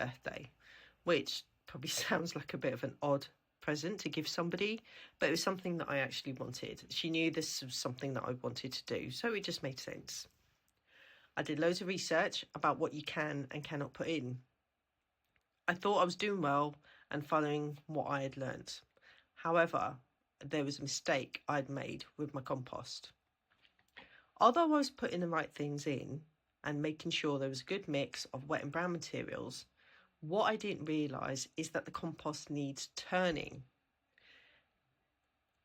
birthday, which probably sounds like a bit of an odd present to give somebody, but it was something that I actually wanted. She knew this was something that I wanted to do, so it just made sense. I did loads of research about what you can and cannot put in. I thought I was doing well and following what I had learnt. However, there was a mistake I'd made with my compost. Although I was putting the right things in and making sure there was a good mix of wet and brown materials, what I didn't realise is that the compost needs turning.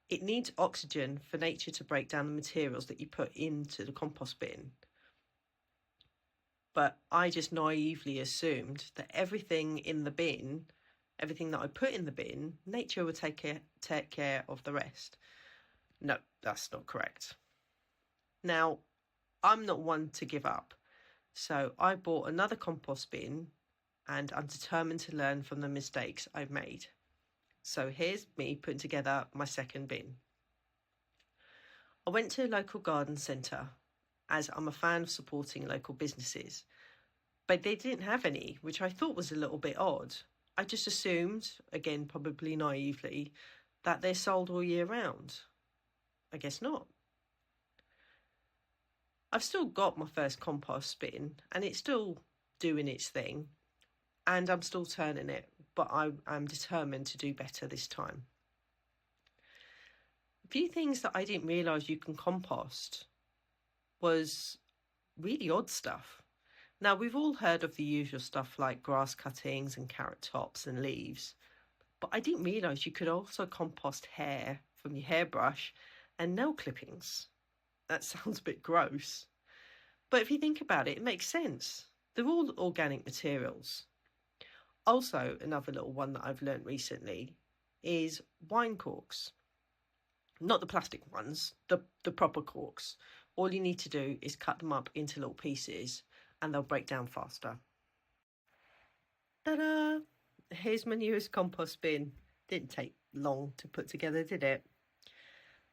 It needs oxygen for nature to break down the materials that you put into the compost bin. But I just naively assumed that everything in the bin, everything that I put in the bin, nature would take care of the rest. No, that's not correct. Now, I'm not one to give up. So I bought another compost bin and I'm determined to learn from the mistakes I've made. So here's me putting together my second bin. I went to a local garden centre as I'm a fan of supporting local businesses, but they didn't have any, which I thought was a little bit odd. I just assumed, again probably naively, that they're sold all year round. I guess not. I've still got my first compost bin and it's still doing its thing and I'm still turning it, but I'm determined to do better this time. A few things that I didn't realise you can compost was really odd stuff. Now, we've all heard of the usual stuff like grass cuttings and carrot tops and leaves, but I didn't realise you could also compost hair from your hairbrush and nail clippings. That sounds a bit gross, but if you think about it, it makes sense. They're all organic materials. Also, another little one that I've learnt recently is wine corks. Not the plastic ones, the proper corks. All you need to do is cut them up into little pieces and they'll break down faster. Ta-da! Here's my newest compost bin. Didn't take long to put together, did it?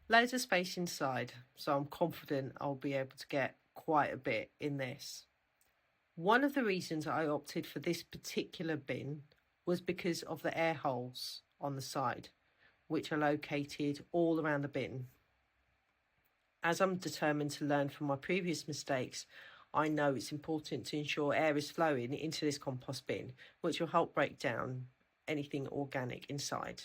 Loads of space inside, so I'm confident I'll be able to get quite a bit in this. One of the reasons I opted for this particular bin was because of the air holes on the side, which are located all around the bin. As I'm determined to learn from my previous mistakes, I know it's important to ensure air is flowing into this compost bin, which will help break down anything organic inside.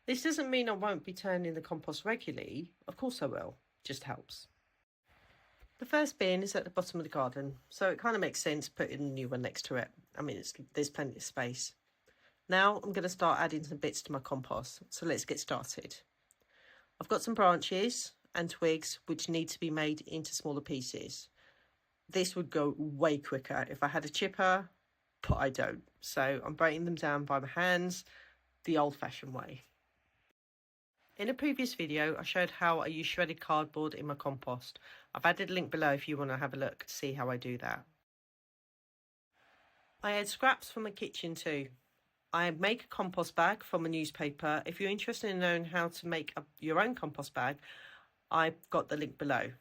This doesn't mean I won't be turning the compost regularly. Of course I will, just helps. The first bin is at the bottom of the garden, so it kind of makes sense putting a new one next to it. I mean, there's plenty of space. Now I'm going to start adding some bits to my compost, so let's get started. I've got some branches and twigs which need to be made into smaller pieces. This would go way quicker if I had a chipper, but I don't. So I'm breaking them down by my hands, the old-fashioned way. In a previous video, I showed how I use shredded cardboard in my compost. I've added a link below if you want to have a look to see how I do that. I add scraps from my kitchen too. I make a compost bag from a newspaper. If you're interested in knowing how to make your own compost bag, I've got the link below.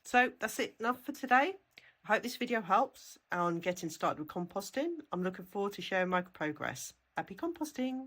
So that's it enough for today. I hope this video helps on getting started with composting. I'm looking forward to sharing my progress. Happy composting!